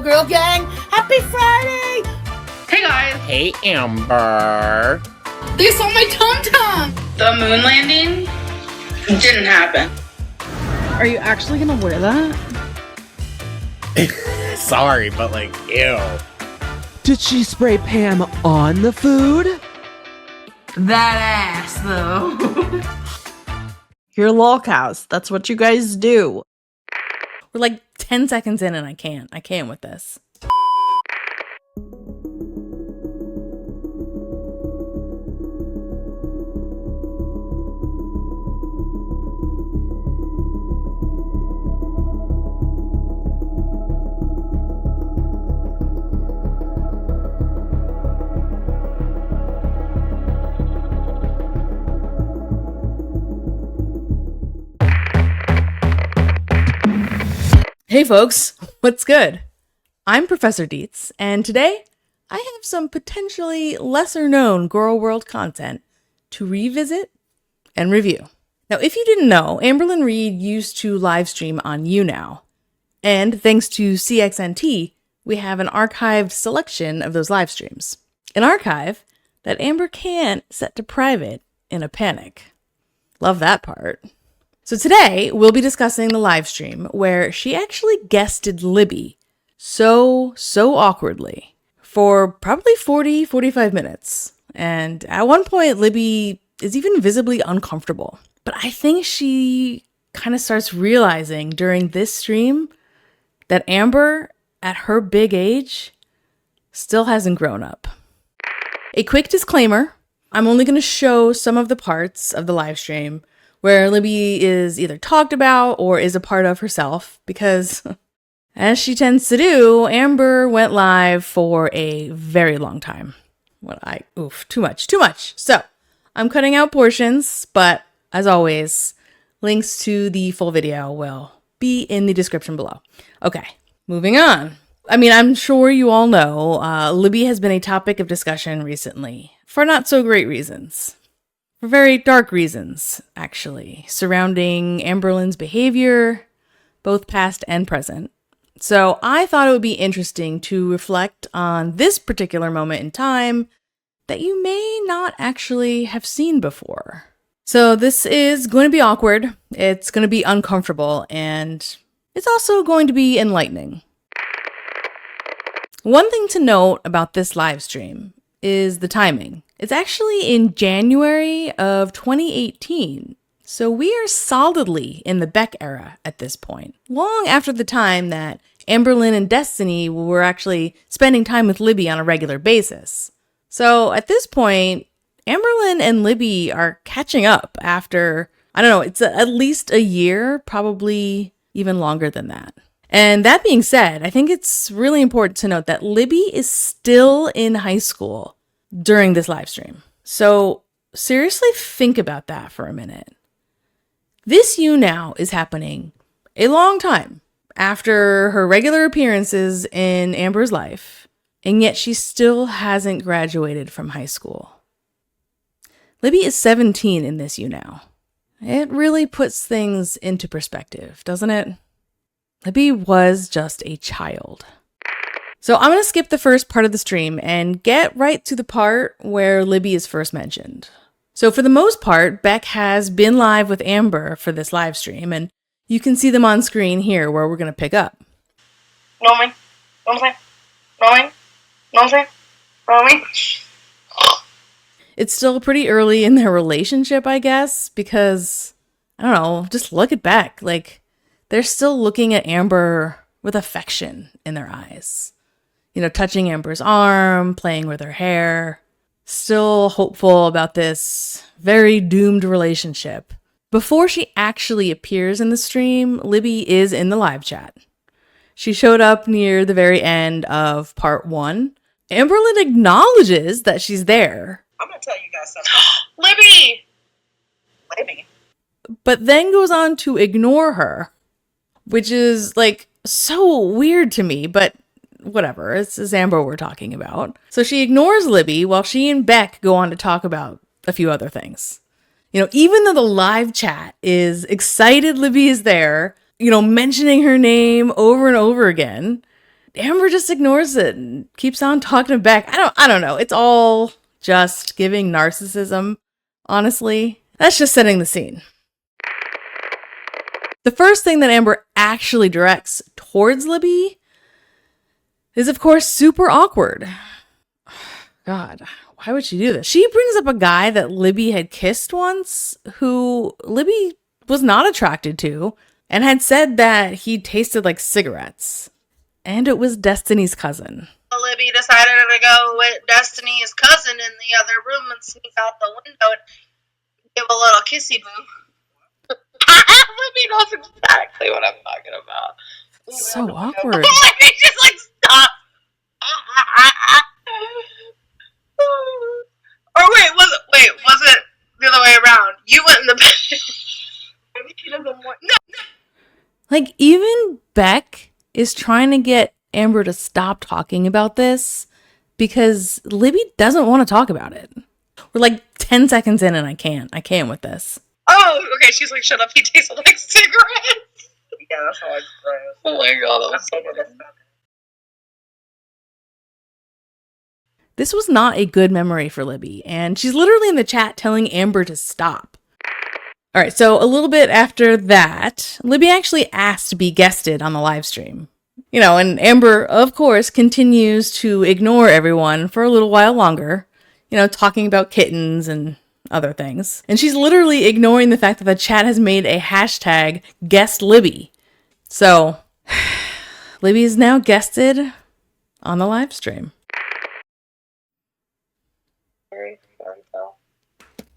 Girl Gang. Happy Friday! Hey guys. Hey Amber. They saw my tum-tum. The moon landing didn't happen. Are you actually gonna wear that? Sorry, but like, ew. Did she spray Pam on the food? That ass, though. You're lolcows. That's what you guys do. We're like 10 seconds in and I can't with this. Hey folks, what's good? I'm Professor Dietz, and today I have some potentially lesser known Girl World content to revisit and review. Now, if you didn't know, Amberlynn Reid used to live stream on Younow, and thanks to CXNT, we have an archived selection of those live streams. An archive that Amber can't set to private in a panic. Love that part. So today, we'll be discussing the live stream where she actually guested Libby so awkwardly for probably 45 minutes. And at one point, Libby is even visibly uncomfortable. But I think she kind of starts realizing during this stream that Amber, at her big age, still hasn't grown up. A quick disclaimer, I'm only going to show some of the parts of the live stream where Libby is either talked about or is a part of herself, because as she tends to do, Amber went live for a very long time. Too much. So I'm cutting out portions, but as always, links to the full video will be in the description below. Okay, moving on. I mean, I'm sure you all know, Libby has been a topic of discussion recently for not so great reasons. For very dark reasons, actually, surrounding Amberlynn's behavior, both past and present. So I thought it would be interesting to reflect on this particular moment in time that you may not actually have seen before. So this is going to be awkward, it's going to be uncomfortable, and it's also going to be enlightening. One thing to note about this live stream is the timing. It's actually in January of 2018, so we are solidly in the Beck Era at this point, long after the time that Amberlynn and Destiny were actually spending time with Libby on a regular basis. So at this point, Amberlynn and Libby are catching up after, I don't know, it's at least a year, probably even longer than that. And that being said, I think it's really important to note that Libby is still in high school during this live stream. So seriously think about that for a minute. This Younow is happening a long time after her regular appearances in Amber's life, and yet she still hasn't graduated from high school. Libby is 17 in this Younow. It really puts things into perspective, doesn't it? Libby was just a child. So I'm going to skip the first part of the stream and get right to the part where Libby is first mentioned. So for the most part, Beck has been live with Amber for this live stream, and you can see them on screen here where we're going to pick up. It's still pretty early in their relationship, I guess, because, I don't know, just look at Beck. Like, they're still looking at Amber with affection in their eyes. You know, touching Amber's arm, playing with her hair, still hopeful about this very doomed relationship. Before she actually appears in the stream, Libby is in the live chat. She showed up near the very end of part 1. Amberlynn acknowledges that she's there. I'm going to tell you guys something. Libby! But then goes on to ignore her, which is like so weird to me, but whatever, it's Amber we're talking about. So she ignores Libby while she and Beck go on to talk about a few other things. You know, even though the live chat is excited Libby is there, you know, mentioning her name over and over again, Amber just ignores it and keeps on talking to Beck. I don't know. It's all just giving narcissism, honestly. That's just setting the scene. The first thing that Amber actually directs towards Libby is, of course, super awkward. God, why would she do this? She brings up a guy that Libby had kissed once, who Libby was not attracted to, and had said that he tasted like cigarettes. And it was Destiny's cousin. Libby decided to go with Destiny's cousin in the other room and sneak out the window and give a little kissy boo. Libby knows exactly what I'm talking about. So awkward. Libby just like, stop. Or was it the other way around? You went in the bed. Maybe she doesn't want. No. Like, even Beck is trying to get Amber to stop talking about this because Libby doesn't want to talk about it. We're like 10 seconds in and I can't with this. Oh, okay. She's like, shut up. He tasted like cigarettes. Yeah, that's how I gross. Oh my god, that was so good. This was not a good memory for Libby, and she's literally in the chat telling Amber to stop. All right, so a little bit after that, Libby actually asked to be guested on the live stream. You know, and Amber, of course, continues to ignore everyone for a little while longer, you know, talking about kittens and other things. And she's literally ignoring the fact that the chat has made a hashtag guest Libby. So, Libby is now guested on the live stream.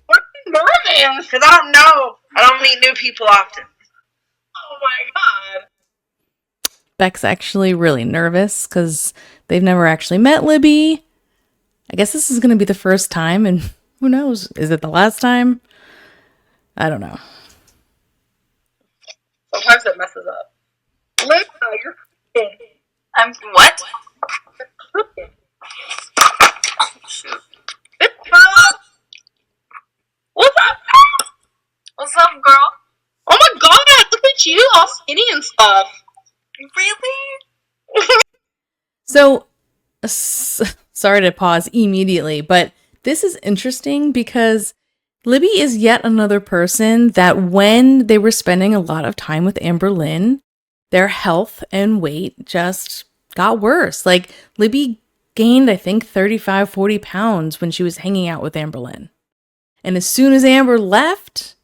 What are mermaids? Because I don't know. I don't meet new people often. Oh my god. Beck's actually really nervous because they've never actually met Libby. I guess this is going to be the first time, and who knows? Is it the last time? I don't know. Sometimes it messes up. Libby, you're cooking. I'm what? You're cooking. Oh, shoot. What's up? What's up, girl? Oh my god, look at you, all skinny and stuff. Really? So, sorry to pause immediately, but this is interesting because Libby is yet another person that when they were spending a lot of time with Amberlynn, their health and weight just got worse. Like, Libby gained, I think, 35, 40 pounds when she was hanging out with Amberlynn. And as soon as Amber left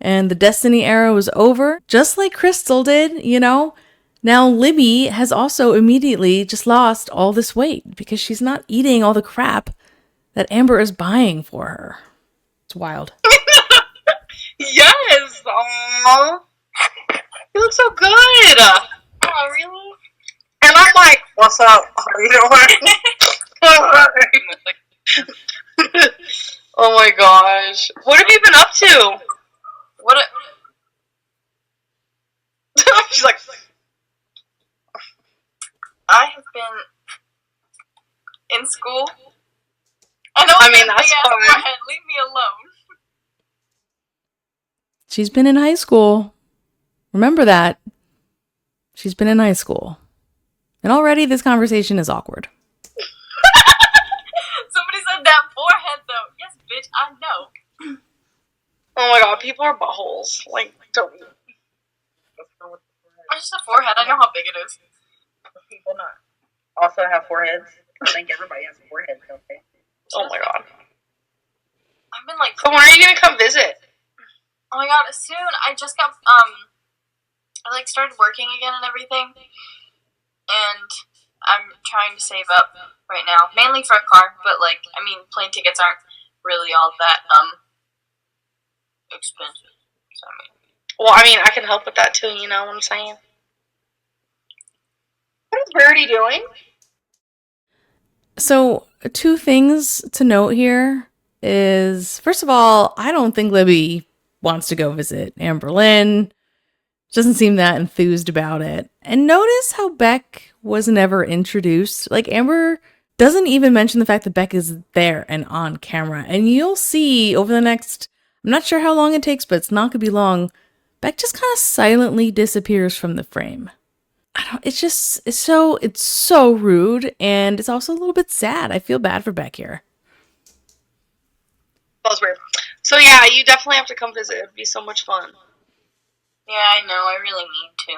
and the Destiny era was over, just like Crystal did, you know, now Libby has also immediately just lost all this weight because she's not eating all the crap that Amber is buying for her. It's wild. Yes! Aww. You look so good! Oh, really? And I'm like, what's up? How you doing? Oh my gosh. What have you been up to? She's like, I have been in school. I mean, that's fine. Leave me alone. She's been in high school. Remember that. She's been in high school. And already this conversation is awkward. Somebody said that forehead, though. Yes, bitch, I know. Oh my god, people are buttholes. Like, don't. It's just a forehead. I know how big it is. People not also have foreheads. I think everybody has foreheads, don't they? Oh my god. I've been like. So when are you gonna come visit? Oh my god, soon. I just got I like started working again and everything, and I'm trying to save up right now, mainly for a car. But like, I mean, plane tickets aren't really all that expensive. So, well, I mean, I can help with that too. You know what I'm saying? What is Birdie doing? So, two things to note here is, first of all, I don't think Libby wants to go visit Amberlynn. Doesn't seem that enthused about it. And notice how Beck was never introduced. Like, Amber doesn't even mention the fact that Beck is there and on camera. And you'll see over the next, I'm not sure how long it takes, but it's not going to be long, Beck just kind of silently disappears from the frame. it's so rude, and it's also a little bit sad. I feel bad for Beck here. That was weird. So yeah, you definitely have to come visit. It'd be so much fun. Yeah, I know. I really need to.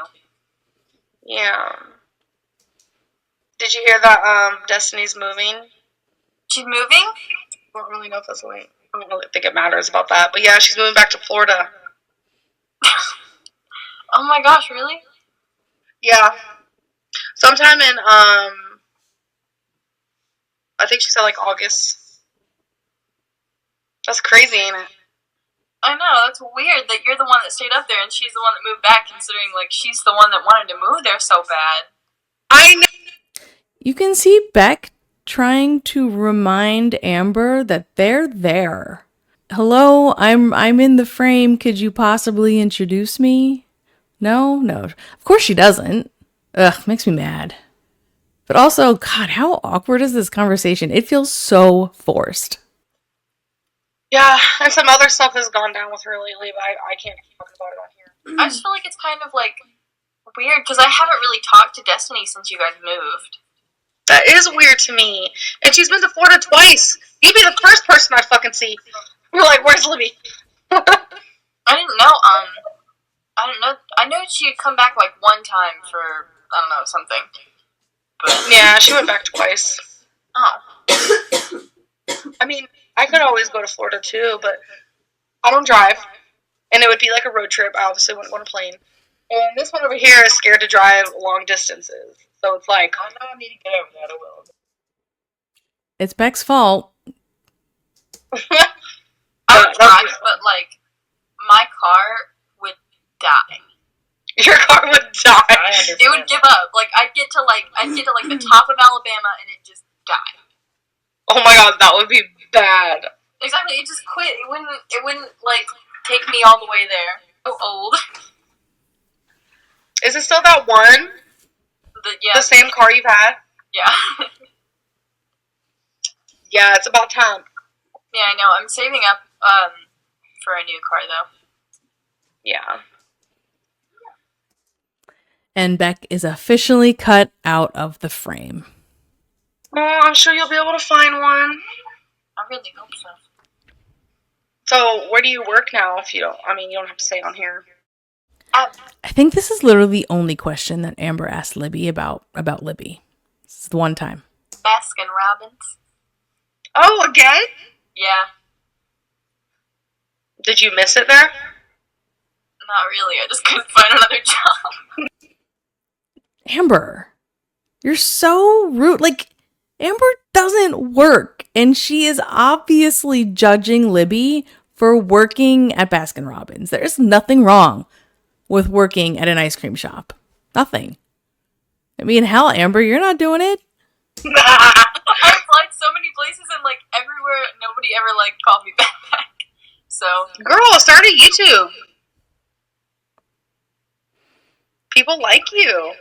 Yeah. Did you hear that Destiny's moving? She's moving? I don't really know if that's I don't really think it matters about that. But yeah, she's moving back to Florida. Oh my gosh, really? Yeah. Sometime in I think she said like August. That's crazy, ain't it? I know, that's weird that you're the one that stayed up there and she's the one that moved back, considering, like, she's the one that wanted to move there so bad. I know. You can see Beck trying to remind Amber that they're there. Hello, I'm in the frame. Could you possibly introduce me? No. Of course she doesn't. Ugh, makes me mad. But also, God, how awkward is this conversation? It feels so forced. Yeah, and some other stuff has gone down with her lately, but I can't talk about it on here. I just feel like it's kind of, like, weird, because I haven't really talked to Destiny since you guys moved. That is weird to me. And she's been to Florida twice. You'd be the first person I'd fucking see. You're like, where's Libby? I didn't know, I know she had come back, like, one time for, I don't know, something. But yeah, she went back twice. Oh. I mean, I could always go to Florida too, but I don't drive. And it would be like a road trip. I obviously wouldn't go on a plane. And this one over here is scared to drive long distances. So it's like, I know I need to get over that, I will. It's Beck's fault. I would drive, but, like, my car would die. Your car would die. It would give up. Like, I'd get to the top of Alabama and it'd just die. Oh my god, that would be bad. Exactly, it just quit. It wouldn't, like, take me all the way there. So old. Is it still that one? The same car you've had? Yeah. Yeah, it's about time. Yeah, I know. I'm saving up, for a new car, though. Yeah. And Beck is officially cut out of the frame. Oh, I'm sure you'll be able to find one. I really hope so. So, where do you work now if you don't, you don't have to say it on here. I think this is literally the only question that Amber asked Libby about Libby. This is the one time. Baskin Robbins. Oh, again? Yeah. Did you miss it there? Not really, I just couldn't find another job. Amber, you're so rude. Like, Amber doesn't work, and she is obviously judging Libby for working at Baskin Robbins. There's nothing wrong with working at an ice cream shop. Nothing. I mean, hell, Amber, you're not doing it. I applied so many places and, like, everywhere, nobody ever, like, called me back. So. Girl, start a YouTube. People like you.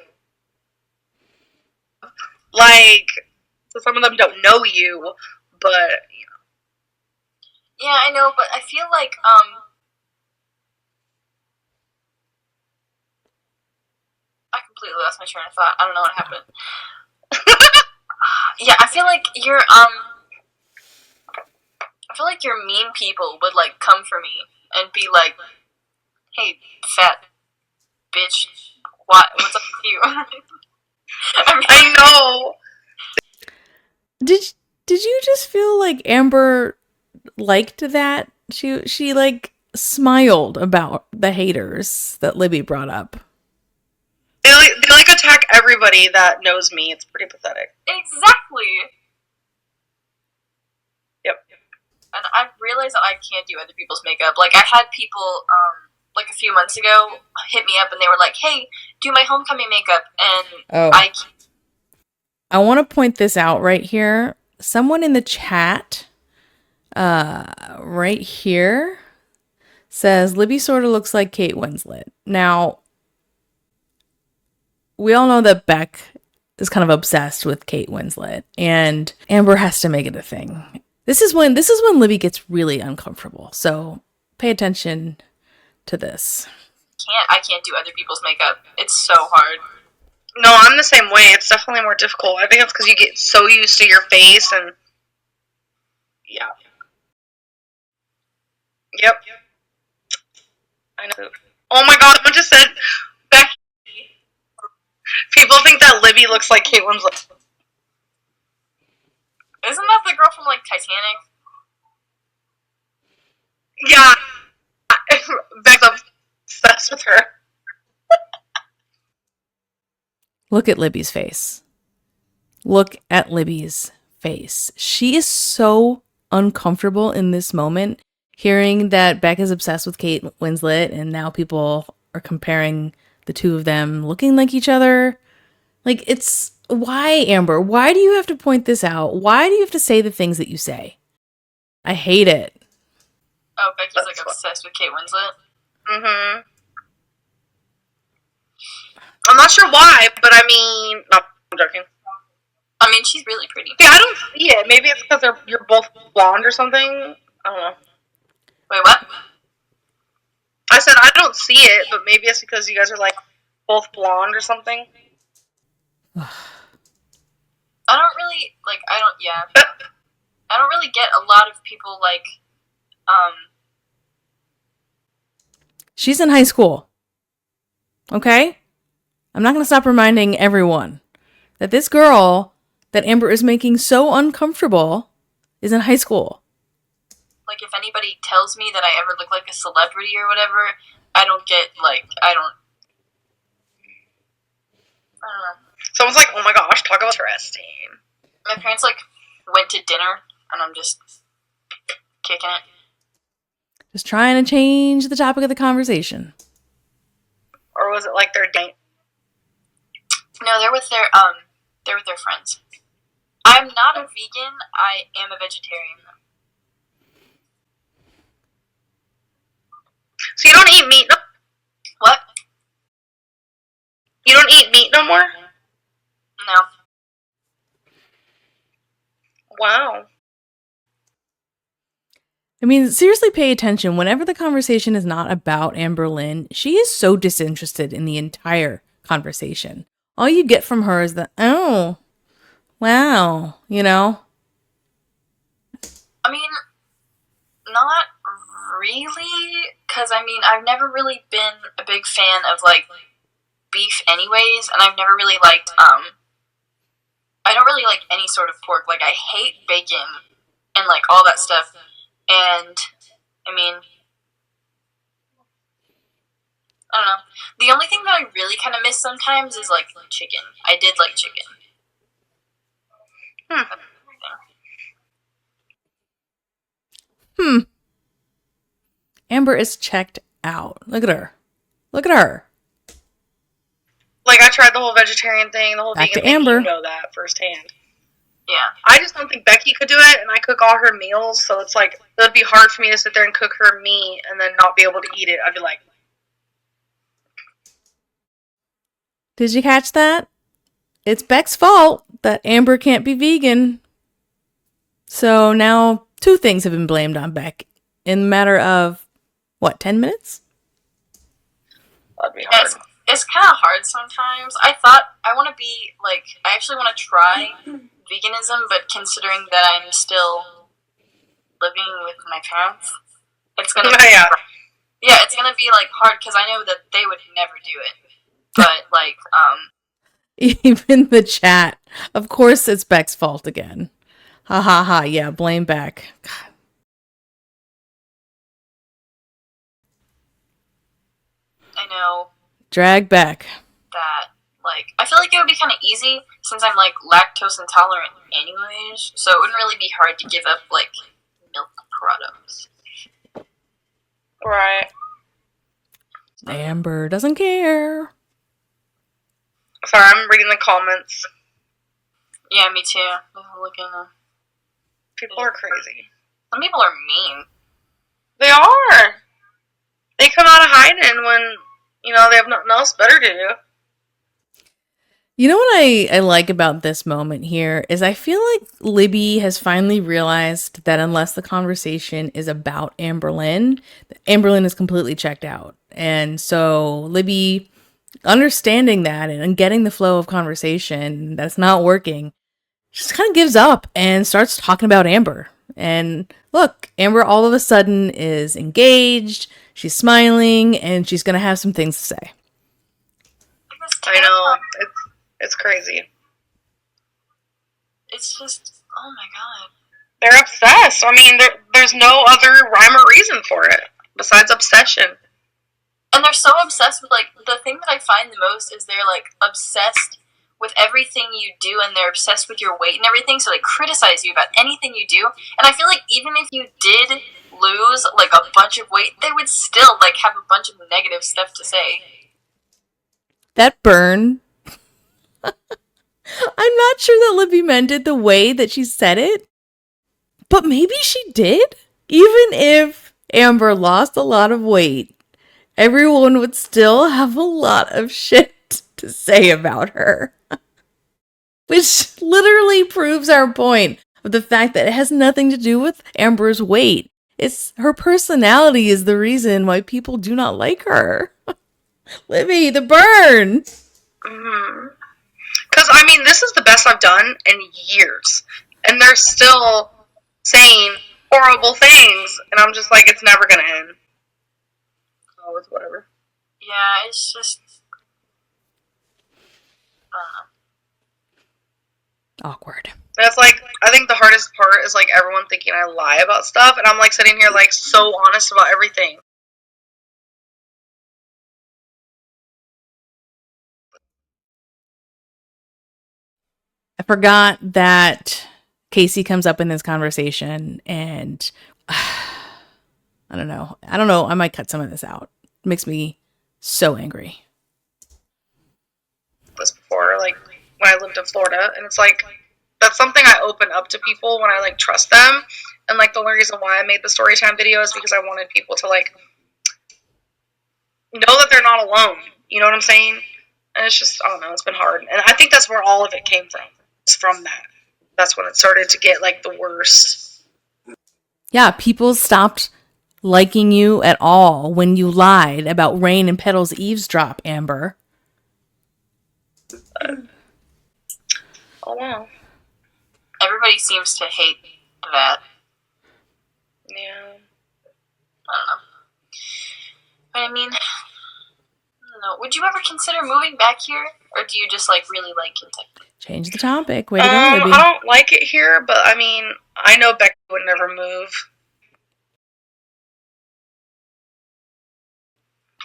Like, so some of them don't know you, but, you know. Yeah, I know, but I feel like, I completely lost my train of thought. I don't know what happened. Yeah, I feel like your mean people would, like, come for me and be like, hey, fat bitch, what's up with you? I know. Did you just feel like Amber liked that? She like smiled about the haters that Libby brought up. They like attack everybody that knows me. It's pretty pathetic. Exactly. Yep. And I realized that I can't do other people's makeup. Like, I had people, like, a few months ago hit me up and they were like, hey, do my homecoming makeup. And I want to point this out right here. Someone in the chat, right here, says, Libby sort of looks like Kate Winslet. Now, we all know that Beck is kind of obsessed with Kate Winslet, and Amber has to make it a thing. This is when Libby gets really uncomfortable. So pay attention to this. I can't do other people's makeup. It's so hard. No, I'm the same way. It's definitely more difficult. I think it's because you get so used to your face and... Yeah. Yep. I know. Oh my god, someone just said... Beck. People think that Libby looks like Kate Winslet. Isn't that the girl from, like, Titanic? Yeah. Beck's obsessed with her. Look at Libby's face. Look at Libby's face. She is so uncomfortable in this moment, hearing that Beck is obsessed with Kate Winslet, and now people are comparing the two of them looking like each other. Like, it's... Why, Amber? Why do you have to point this out? Why do you have to say the things that you say? I hate it. Oh, Becky's, like, obsessed with Kate Winslet? Mm-hmm. I'm not sure why, but I mean... No, I'm joking. I mean, she's really pretty. Yeah, I don't see it. Maybe it's because you're both blonde or something. I don't know. Wait, what? I said I don't see it, but maybe it's because you guys are, like, both blonde or something. I don't really, like, I don't really get a lot of people, like, She's in high school. Okay? I'm not going to stop reminding everyone that this girl that Amber is making so uncomfortable is in high school. like, if anybody tells me that I ever look like a celebrity or whatever, I don't get, like, I don't know. Someone's like, oh my gosh, talk about interesting. My parents, like, went to dinner, and I'm just kicking it. Just trying to change the topic of the conversation. Or was it like their date? No, they're with their friends. I'm not a vegan, I am a vegetarian, though. So you don't eat meat no? What? You don't eat meat no more? No. Wow. I mean, seriously pay attention. Whenever the conversation is not about Amberlynn, she is so disinterested in the entire conversation. All you get from her is the, oh, wow, you know? I mean, not really, because, I mean, I've never really been a big fan of, like, beef anyways, and I've never really liked, I don't really like any sort of pork. Like, I hate bacon and, like, all that stuff, and, I mean, I don't know. The only thing that I really kind of miss sometimes is, like, chicken. I did like chicken. Amber is checked out. Look at her. Look at her. Like, I tried the whole vegetarian thing, the whole Back vegan to thing. Amber. You know that firsthand. Yeah. I just don't think Becky could do it, and I cook all her meals, so it's like, it would be hard for me to sit there and cook her meat and then not be able to eat it. I'd be like... Did you catch that? It's Beck's fault that Amber can't be vegan. So now 2 things have been blamed on Beck in the matter of, what, 10 minutes? That'd be hard. It's kind of hard sometimes. I thought I want to be, like, I actually want to try veganism, but considering that I'm still living with my parents, it's going to be, yeah, it's going to be, like, hard, because I know that they would never do it. But, like, Even the chat. Of course it's Beck's fault again. Ha ha ha. Yeah, blame Beck. God. I know Drag Beck. that, like, I feel like it would be kind of easy since I'm, like, lactose intolerant anyways, so it wouldn't really be hard to give up, like, milk products. Right. Amber doesn't care. Sorry, I'm reading the comments. Yeah, me too. Looking, People are crazy. some people are mean. They are. They come out of hiding when, you know, they have nothing else better to do. You know what I like about this moment here is I feel like Libby has finally realized that unless the conversation is about Amberlynn, Amberlynn is completely checked out. And so Libby understanding that and getting the flow of conversation that's not working, she just kind of gives up and starts talking about Amber. And look, Amber all of a sudden is engaged, she's smiling, and she's going to have some things to say. I know. It's crazy. It's just, oh my god. They're obsessed. I mean, there's no other rhyme or reason for it besides obsession. And they're so obsessed with, like, the thing that I find the most is they're, like, obsessed with everything you do, and they're obsessed with your weight and everything, so they criticize you about anything you do. And I feel like even if you did lose, like, a bunch of weight, they would still, like, have a bunch of negative stuff to say. That burn. I'm not sure that Libby meant it the way that she said it, but maybe she did. Even if Amber lost a lot of weight, everyone would still have a lot of shit to say about her. Which literally proves our point of the fact that it has nothing to do with Amber's weight. It's her personality is the reason why people do not like her. Libby, the burn. Mm-hmm. Because, I mean, this is the best I've done in years. And they're still saying horrible things. And I'm just like, it's never going to end. Oh, it's whatever. Yeah, it's just... Awkward. That's like, I think the hardest part is like everyone thinking I lie about stuff. And I'm like sitting here like so honest about everything. I forgot that Casey comes up in this conversation, and I don't know. I might cut some of this out. It makes me so angry. This before, like when I lived in Florida, and it's like that's something I open up to people when I like trust them. And like the only reason why I made the storytime video is because I wanted people to like know that they're not alone. You know what I'm saying? And it's just, I don't know, it's been hard. And I think that's where all of it came from. It's from that. That's when it started to get like the worst. Yeah, people stopped liking you at all when you lied about Rain and Petal's eavesdrop, Amber. Oh wow. Everybody seems to hate that. Yeah. I don't know. But I mean, I don't know. Would you ever consider moving back here? Or do you just like really like Kentucky? Change the topic. Way to go, Libby. I don't like it here, but I mean, I know Beck would never move.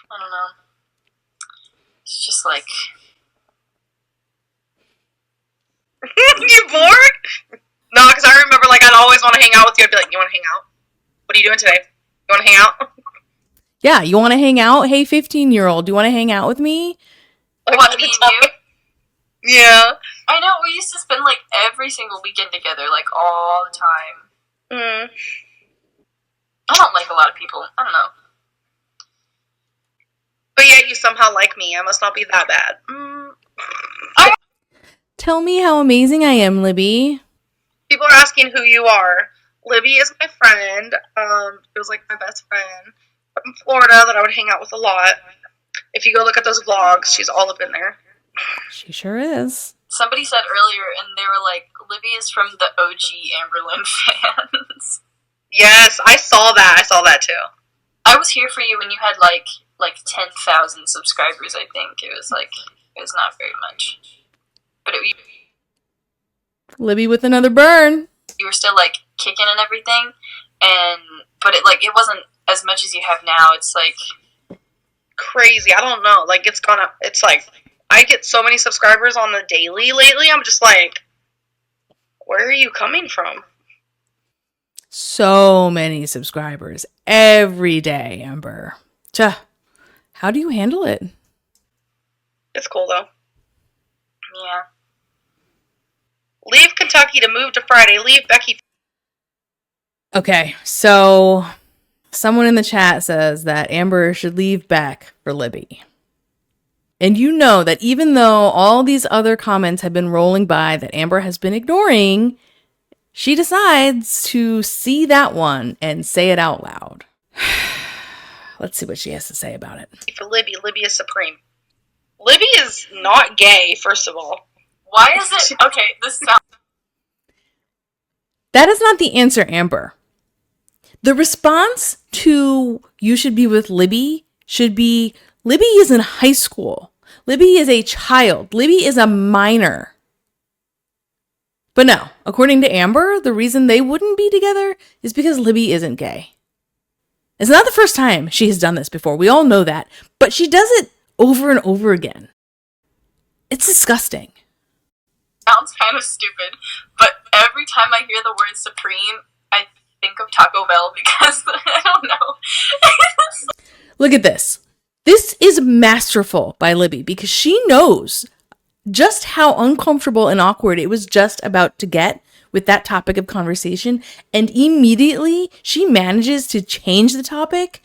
I don't know. It's just like... You bored? No, because I remember, like, I'd always want to hang out with you. I'd be like, you want to hang out? What are you doing today? You want to hang out? Yeah, you want to hang out? Hey, 15-year-old, do you want to hang out with me? Like, what, me and you? Yeah. I know, we used to spend, like, every single weekend together, like, all the time. Mm. I don't like a lot of people. I don't know. But yet you somehow like me. I must not be that bad. Tell me how amazing I am, Libby. People are asking who you are. Libby is my friend. She was like my best friend from Florida that I would hang out with a lot. If you go look at those vlogs, she's all up in there. She sure is. Somebody said earlier, and they were like, Libby is from the OG Amberlynn fans. Yes, I saw that. I saw that too. I was here for you when you had like 10,000 subscribers, I think. It was not very much. But Libby with another burn. You were still like kicking and everything, but it wasn't as much as you have now. It's like crazy. I don't know. Like it's like I get so many subscribers on the daily lately. I'm just like, where are you coming from? So many subscribers every day, Amber. How do you handle it? It's cool though. Yeah. Leave Kentucky to move to Friday. Leave Becky. Okay, so someone in the chat says that Amber should leave Beck for Libby. And you know that even though all these other comments have been rolling by that Amber has been ignoring, she decides to see that one and say it out loud. Let's see what she has to say about it. For Libby. Libby is supreme. Libby is not gay, first of all. Why is it... Okay, this sounds... That is not the answer, Amber. The response to you should be with Libby should be, Libby is in high school. Libby is a child. Libby is a minor. But no, according to Amber, the reason they wouldn't be together is because Libby isn't gay. It's not the first time she has done this before. We all know that. But she does it over and over again. It's disgusting. Sounds kind of stupid, but every time I hear the word Supreme, I think of Taco Bell because I don't know. Look at this. This is masterful by Libby because she knows just how uncomfortable and awkward it was just about to get with that topic of conversation. And immediately she manages to change the topic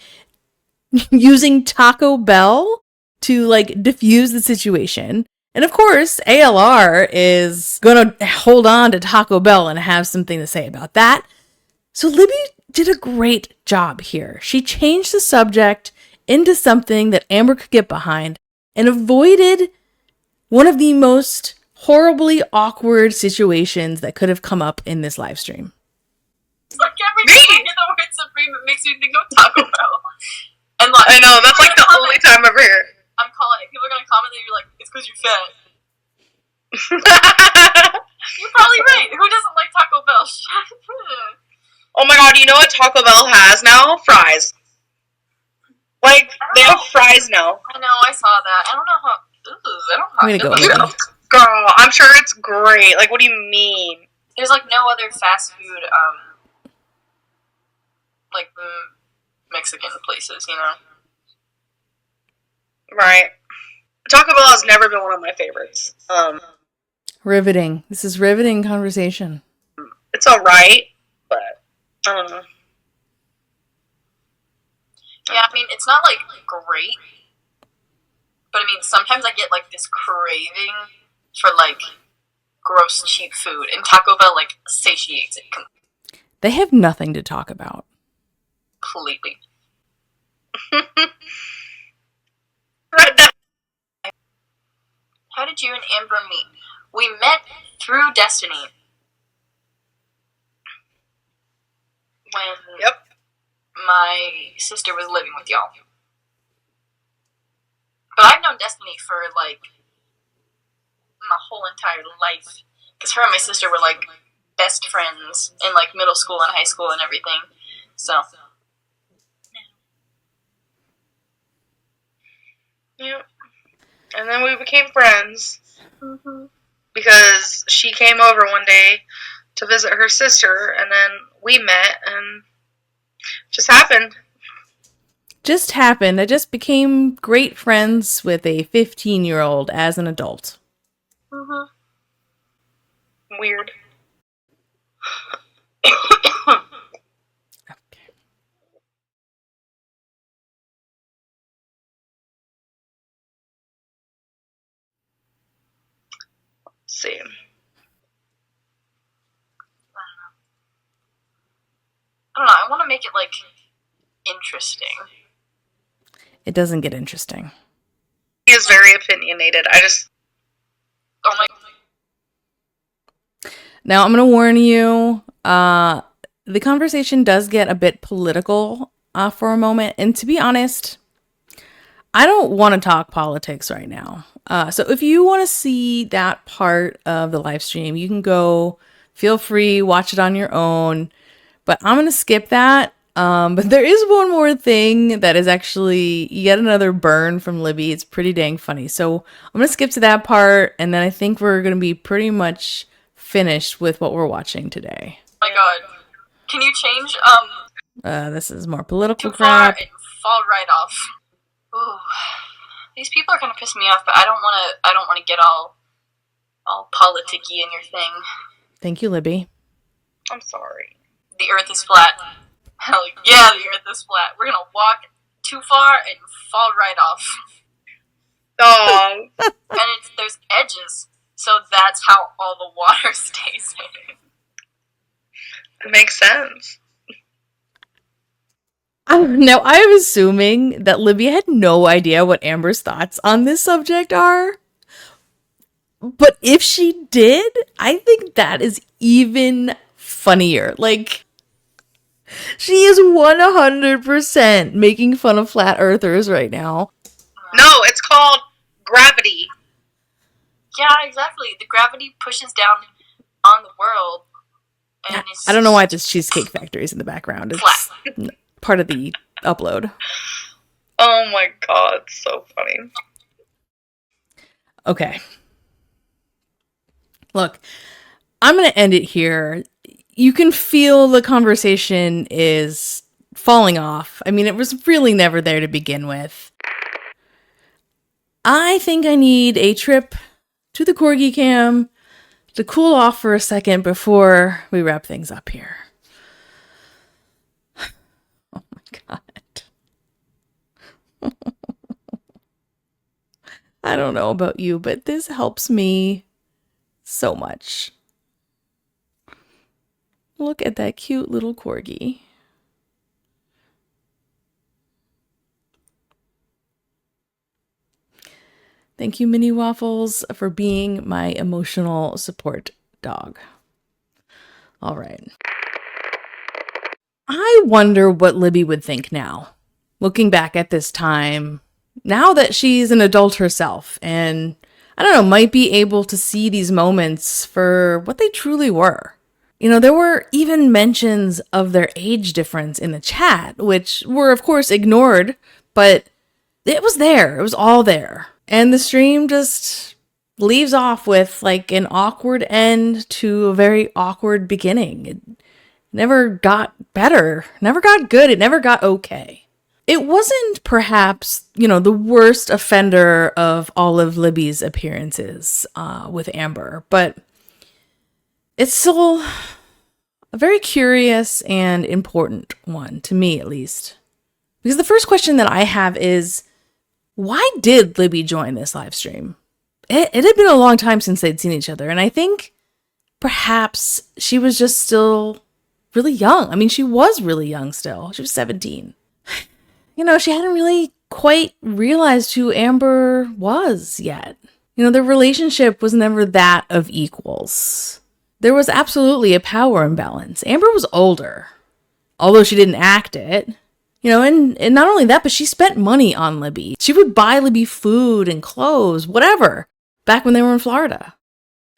using Taco Bell to like diffuse the situation. And of course, ALR is going to hold on to Taco Bell and have something to say about that. So Libby did a great job here. She changed the subject into something that Amber could get behind and avoided one of the most horribly awkward situations that could have come up in this live stream. Like every time I hear the word Supreme, it makes me think of Taco Bell. And like, I know, that's like the only time ever here. I'm calling it. People are going to comment that you're like, it's because you're fat. You're probably right. Who doesn't like Taco Bell? Oh my god, you know what Taco Bell has now? Fries. Like, they have fries now. I know, I saw that. I don't know how... I don't know. Way to go, Libby. Girl, I'm sure it's great. Like, what do you mean? There's like no other fast food, like Mexican places, you know? Right. Taco Bell has never been one of my favorites. Riveting. This is riveting conversation. It's alright, but I don't know. Yeah, I mean, it's not like great, but I mean, sometimes I get like this craving for like gross, cheap food, and Taco Bell like satiates it They have nothing to talk about. completely. How did you and Amber meet? We met through Destiny. When my sister was living with y'all. But I've known Destiny for like my whole entire life. Because her and my sister were like best friends in like middle school and high school and everything. So. Yeah. And then we became friends. Mm-hmm. Because she came over one day to visit her sister, and then we met, and just happened. Just happened. I just became great friends with a 15-year-old as an adult. Mm-hmm. Weird. Okay. Let's see. I don't know. I want to make it like interesting. It doesn't get interesting. He is very opinionated. Oh my. Now, I'm going to warn you, the conversation does get a bit political for a moment. And to be honest, I don't want to talk politics right now. So if you want to see that part of the live stream, you can go, feel free, watch it on your own. But I'm going to skip that. But there is one more thing that is actually yet another burn from Libby. It's pretty dang funny. So I'm going to skip to that part. And then I think we're going to be pretty much finished with what we're watching today. Oh my god. Can you change, This is more political too far crap. and fall right off? Ooh. These people are gonna piss me off, but I don't wanna get all politicky in your thing. Thank you, Libby. I'm sorry. The earth is flat. Hell yeah, the earth is flat. We're gonna walk too far and fall right off. Oh. And there's edges, so that's how all the water stays in. It makes sense. Now, I'm assuming that Libby had no idea what Amber's thoughts on this subject are. But if she did, I think that is even funnier. Like, she is 100% making fun of flat earthers right now. No, it's called gravity. Yeah, exactly. The gravity pushes down on the world. And it's I don't know why this Cheesecake Factory is in the background. It's flat. part of the upload. Oh my god, so funny. Okay. Look, I'm going to end it here. You can feel the conversation is falling off. I mean, it was really never there to begin with. I think I need a trip to the Corgi Cam to cool off for a second before we wrap things up here. Oh my god. I don't know about you, but this helps me so much. Look at that cute little corgi. Thank you, Mini Waffles, for being my emotional support dog. All right. I wonder what Libby would think now, looking back at this time, now that she's an adult herself, and I don't know, might be able to see these moments for what they truly were. You know, there were even mentions of their age difference in the chat, which were, of course, ignored, but it was there. It was all there. And the stream just leaves off with like an awkward end to a very awkward beginning. It never got better, never got good, it never got okay. It wasn't perhaps, you know, the worst offender of all of Libby's appearances with Amber, but it's still a very curious and important one, to me at least. Because the first question that I have is, why did Libby join this live stream? It had been a long time since they'd seen each other, and I think perhaps she was just still really young. I mean, she was really young still. She was 17. You know, she hadn't really quite realized who Amber was yet. You know, their relationship was never that of equals. There was absolutely a power imbalance. Amber was older, although she didn't act it. You know, and not only that, but she spent money on Libby. She would buy Libby food and clothes, whatever, back when they were in Florida.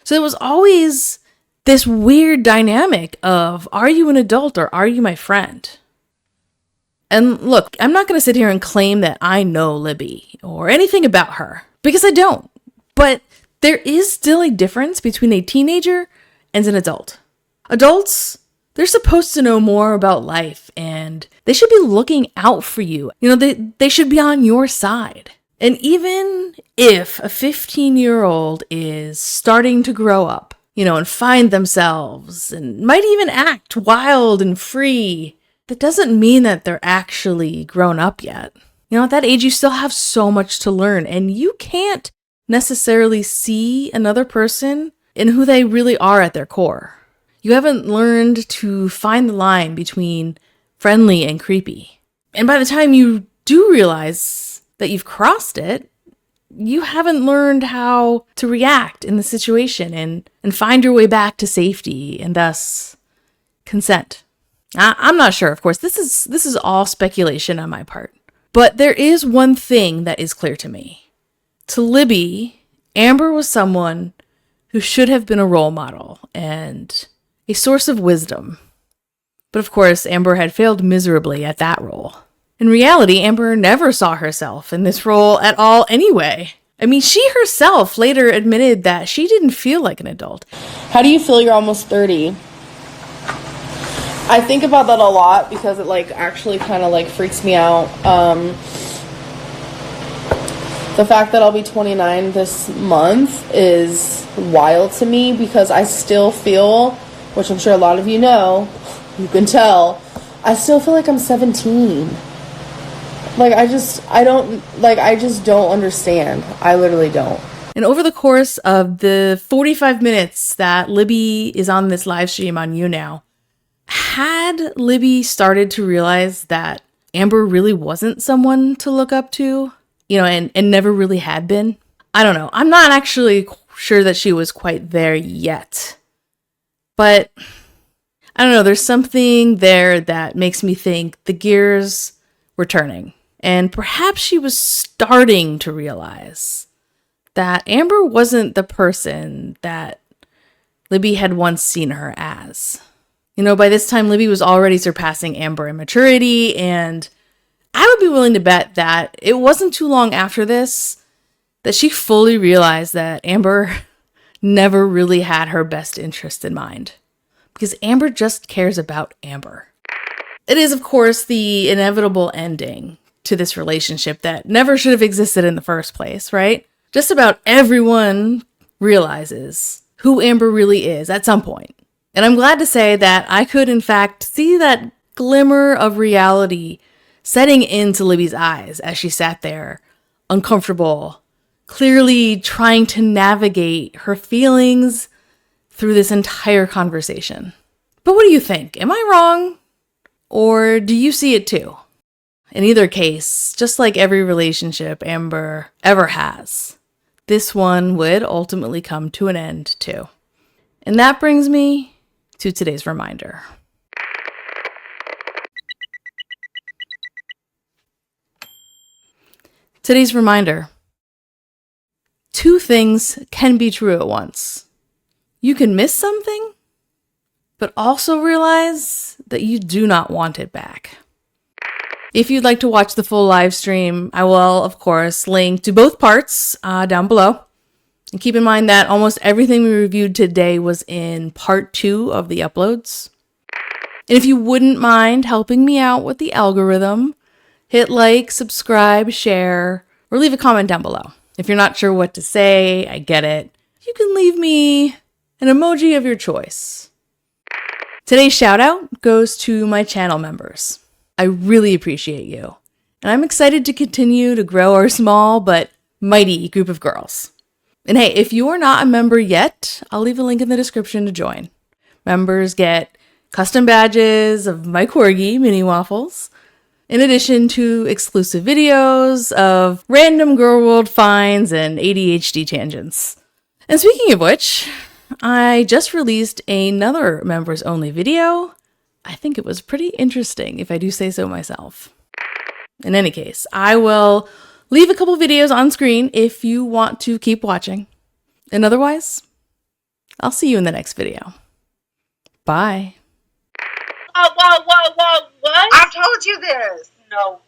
So it was always this weird dynamic of, are you an adult or are you my friend? And look, I'm not going to sit here and claim that I know Libby or anything about her, because I don't. But there is still a difference between a teenager and an adult. Adults, they're supposed to know more about life, and they should be looking out for you. You know, they should be on your side. And even if a 15-year-old is starting to grow up, you know, and find themselves, and might even act wild and free, that doesn't mean that they're actually grown up yet. You know, at that age, you still have so much to learn, and you can't necessarily see another person in who they really are at their core. You haven't learned to find the line between friendly and creepy. And by the time you do realize that you've crossed it, you haven't learned how to react in the situation and find your way back to safety and thus consent. I'm not sure, of course. This is all speculation on my part. But there is one thing that is clear to me. To Libby, Amber was someone who should have been a role model and a source of wisdom. But of course, Amber had failed miserably at that role. In reality, Amber never saw herself in this role at all anyway. I mean, she herself later admitted that she didn't feel like an adult. How do you feel you're almost 30? I think about that a lot because it actually kind of freaks me out. The fact that I'll be 29 this month is wild to me because I still feel, which I'm sure a lot of you know, you can tell, I still feel like I'm 17. I just don't understand. I literally don't. And over the course of the 45 minutes that Libby is on this live stream on Younow, had Libby started to realize that Amber really wasn't someone to look up to, and never really had been. I don't know. I'm not actually sure that she was quite there yet. But I don't know. There's something there that makes me think the gears were turning. And perhaps she was starting to realize that Amber wasn't the person that Libby had once seen her as. By this time, Libby was already surpassing Amber in maturity, and I would be willing to bet that it wasn't too long after this that she fully realized that Amber never really had her best interest in mind. Because Amber just cares about Amber. It is, of course, the inevitable ending to this relationship that never should have existed in the first place, right? Just about everyone realizes who Amber really is at some point. And I'm glad to say that I could, in fact, see that glimmer of reality setting into Libby's eyes as she sat there, uncomfortable, clearly trying to navigate her feelings through this entire conversation. But what do you think? Am I wrong? Or do you see it too? In either case, just like every relationship Amber ever has, this one would ultimately come to an end too. And that brings me to today's reminder. Today's reminder. 2 things can be true at once. You can miss something, but also realize that you do not want it back. If you'd like to watch the full live stream, I will, of course, link to both parts down below. And keep in mind that almost everything we reviewed today was in part 2 of the uploads. And if you wouldn't mind helping me out with the algorithm, hit like, subscribe, share, or leave a comment down below. If you're not sure what to say, I get it. You can leave me an emoji of your choice. Today's shout out goes to my channel members. I really appreciate you. And I'm excited to continue to grow our small but mighty group of girls. And hey, if you are not a member yet, I'll leave a link in the description to join. Members get custom badges of my Corgi mini waffles, in addition to exclusive videos of random girl world finds and ADHD tangents. And speaking of which, I just released another members only video. I think it was pretty interesting, if I do say so myself. In any case, I will leave a couple videos on screen if you want to keep watching. And otherwise, I'll see you in the next video. Bye. Whoa, what? I've told you this. No.